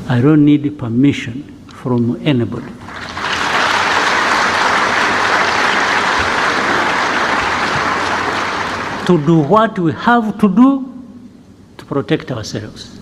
I don't need permission from anybody. To do what we have to do to protect ourselves.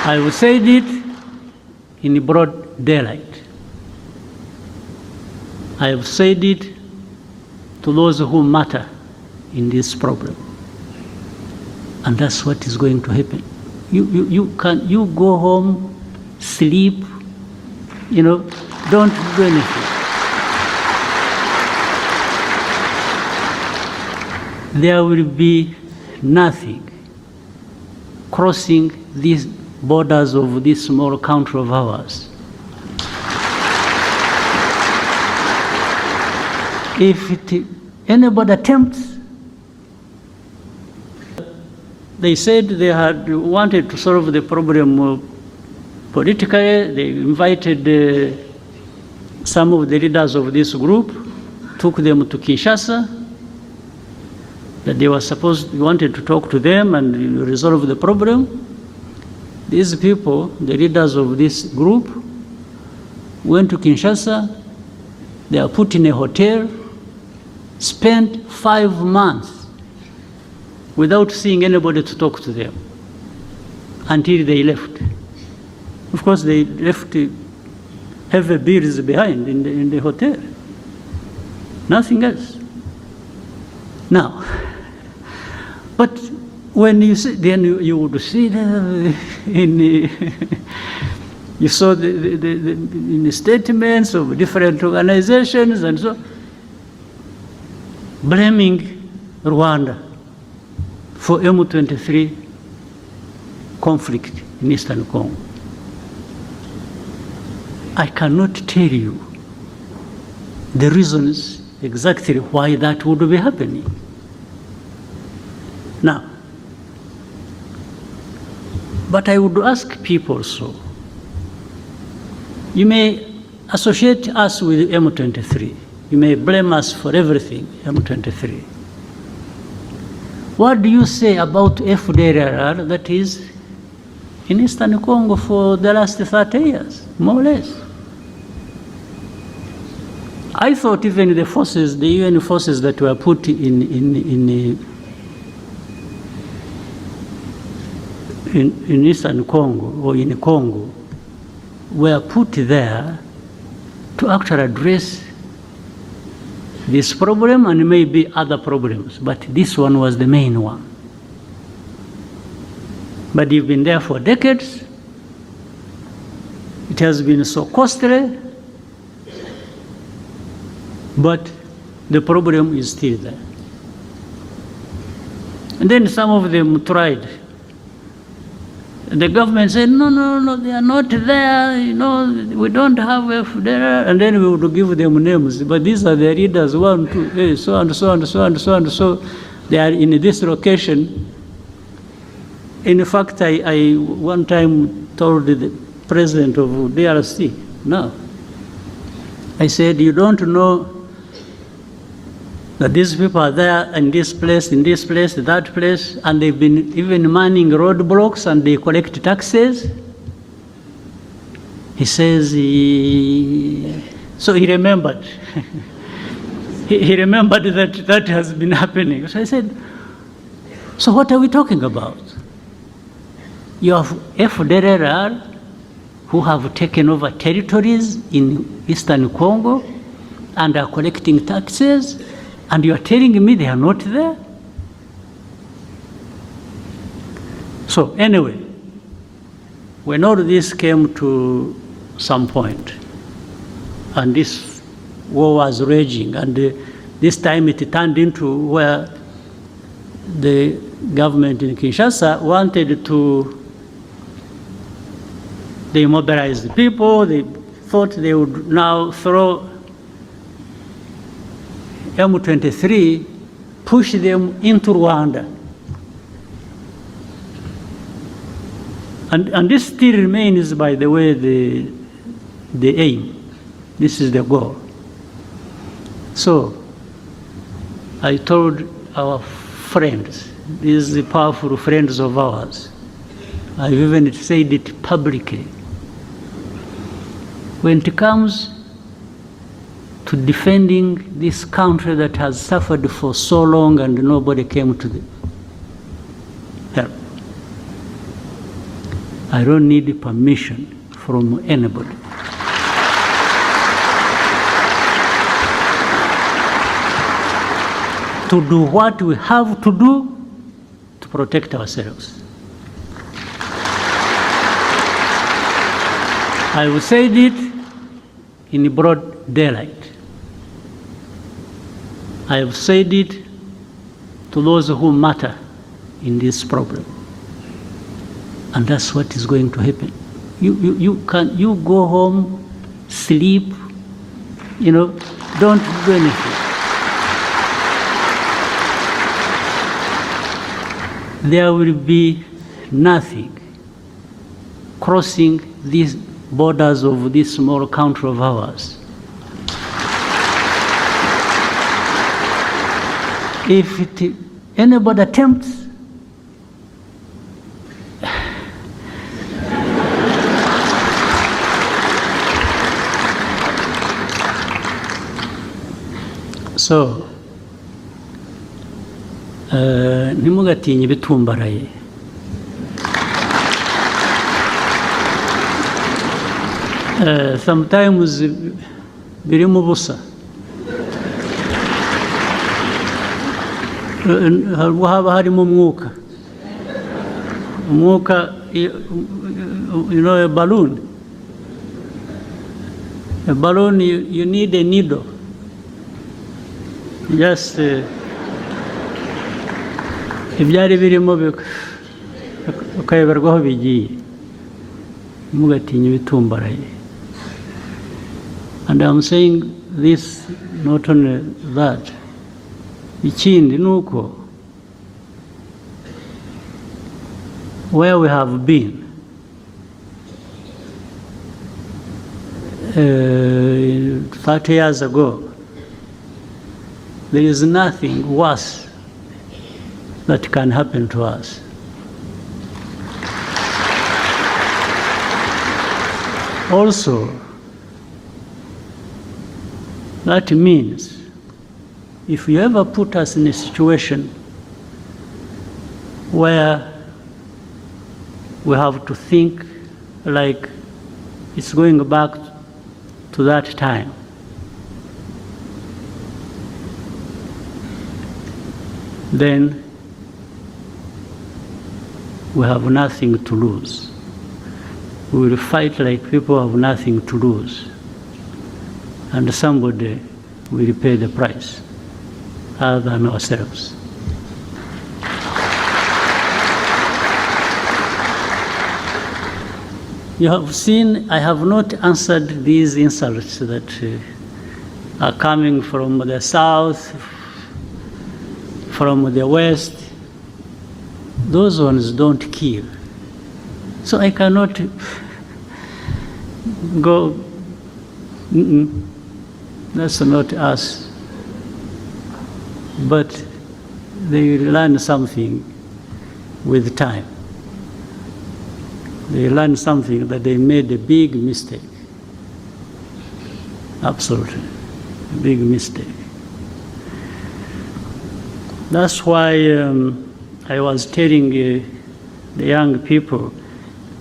I will say it in broad daylight. I have said it to those who matter in this problem. And that's what is going to happen. You go home, sleep, don't do anything. There will be nothing crossing these borders of this small country of ours. If anybody attempts, they said they had wanted to solve the problem politically. They invited some of the leaders of this group, took them to Kinshasa, that they wanted to talk to them and resolve the problem. These people, the leaders of this group, went to Kinshasa. They are put in a hotel, spent 5 months without seeing anybody to talk to them until they left. Of course, they left heavy bills behind in the hotel. Nothing else. Now, but when you see, then you would see you saw in the statements of different organizations and so, blaming Rwanda for M23 conflict in Eastern Congo. I cannot tell you the reasons exactly why that would be happening. Now, but I would ask people so. You may associate us with M23. You may blame us for everything, M23. What do you say about FDLR that is in Eastern Congo for the last 30 years, more or less? I thought even the forces, the UN forces that were put in Eastern Congo or in Congo were put there to actually address this problem and maybe other problems, but this one was the main one. But you've been there for decades. It has been so costly, but the problem is still there. And then some of them tried. The government said, no, they are not there, we don't have FDLR, and then we would give them names. But these are the leaders, 1, 2, so and so and so and so and so. They are in this location. In fact, I one time told the president of DRC, no. I said, you don't know that these people are there in this place, that place, and they've been even manning roadblocks and they collect taxes. He says, so he remembered. he remembered that has been happening. So I said, so what are we talking about? You have FDLR who have taken over territories in Eastern Congo and are collecting taxes, and you are telling me they are not there? So anyway, when all this came to some point, and this war was raging, and this time it turned into where the government in Kinshasa wanted to, they mobilized the people, they thought they would now throw M23, push them into Rwanda. And this still remains, by the way, the aim. This is the goal. So I told our friends, these powerful friends of ours. I've even said it publicly. When it comes to defending this country that has suffered for so long and nobody came to the help, I don't need permission from anybody. To do what we have to do to protect ourselves. I will say it in broad daylight. I have said it to those who matter in this problem. And that's what is going to happen. You go home, sleep, don't do anything. There will be nothing crossing these borders of this small country of ours. If anybody attempts, so ntimugatinye ibitumbaraye. Sometimes birimo ubusa. Haba harimo umwuka. Umwuka, a balloon. A balloon, you need a needle. Just ibyari birimo ukayoberwa aho bigiye. Ntimugatinye ibitumbaraye. And I'm saying this, not only that. Ikindi nuko where we have been 30 years ago, there is nothing worse that can happen to us. Also, that means if you ever put us in a situation where we have to think like it's going back to that time, then we have nothing to lose. We will fight like people have nothing to lose. And somebody will pay the price other than ourselves. You have seen, I have not answered these insults that are coming from the south, from the west. Those ones don't kill. So I cannot go, that's not us. But they learn something with time. They learn something that they made a big mistake. Absolutely, a big mistake. That's why I was telling the young people,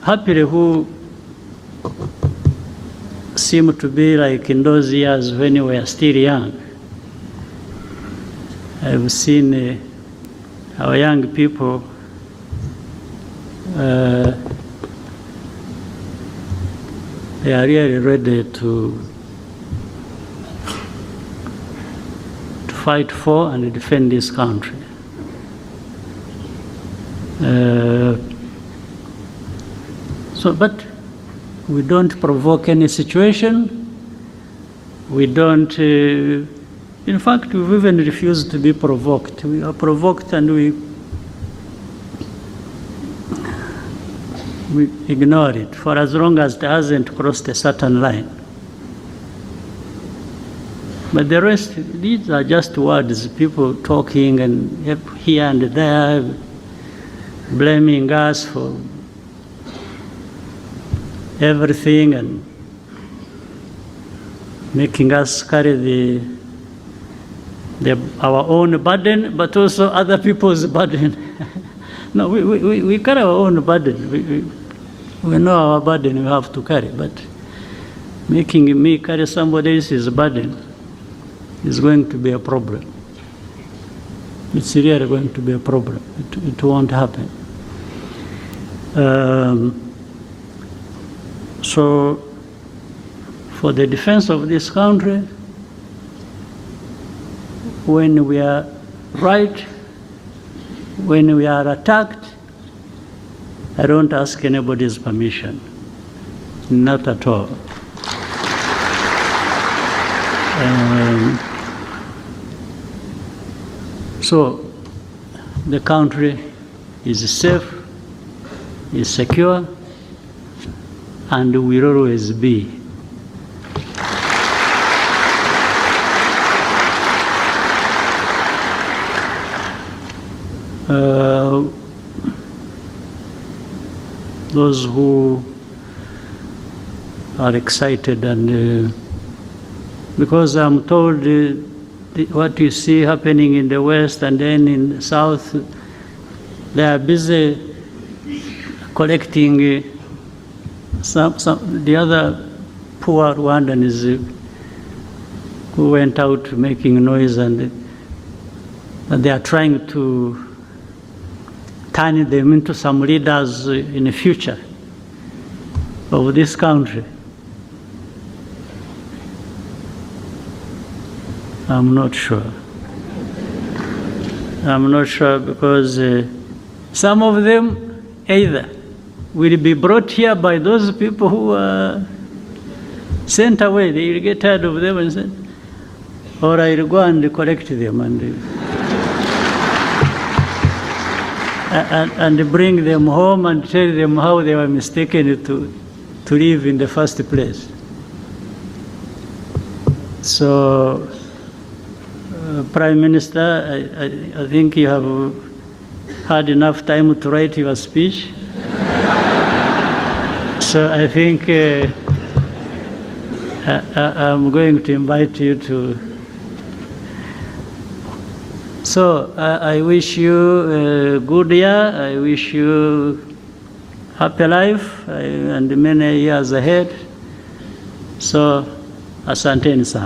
happily who seem to be like in those years when we were still young. I've seen our young people they are really ready to fight for and defend this country. But we don't provoke any situation. We don't, in fact, we've even refused to be provoked. We are provoked and we ignore it for as long as it hasn't crossed a certain line. But the rest, these are just words, people talking and here and there, blaming us for everything and making us carry our own burden, but also other people's burden. No, we carry our own burden. We know our burden we have to carry, but making me carry somebody else's burden is going to be a problem. It's really going to be a problem. It won't happen. So, for the defense of this country, when we are right, when we are attacked, I don't ask anybody's permission. Not at all. So the country is safe, is secure, and will always be. Those who are excited and because I'm told what you see happening in the West and then in the South, they are busy collecting the other poor Rwandans who went out making noise, and they are trying to turn them into some leaders in the future of this country. I'm not sure. I'm not sure because some of them either will be brought here by those people who are sent away. They will get tired of them and say, or I will go and collect them and bring them home and tell them how they were mistaken to live in the first place. So, Prime Minister, I think you have had enough time to write your speech. So I think I'm going to invite you to. So I wish you a good year. I wish you happy life and many years ahead. So asanteni sana.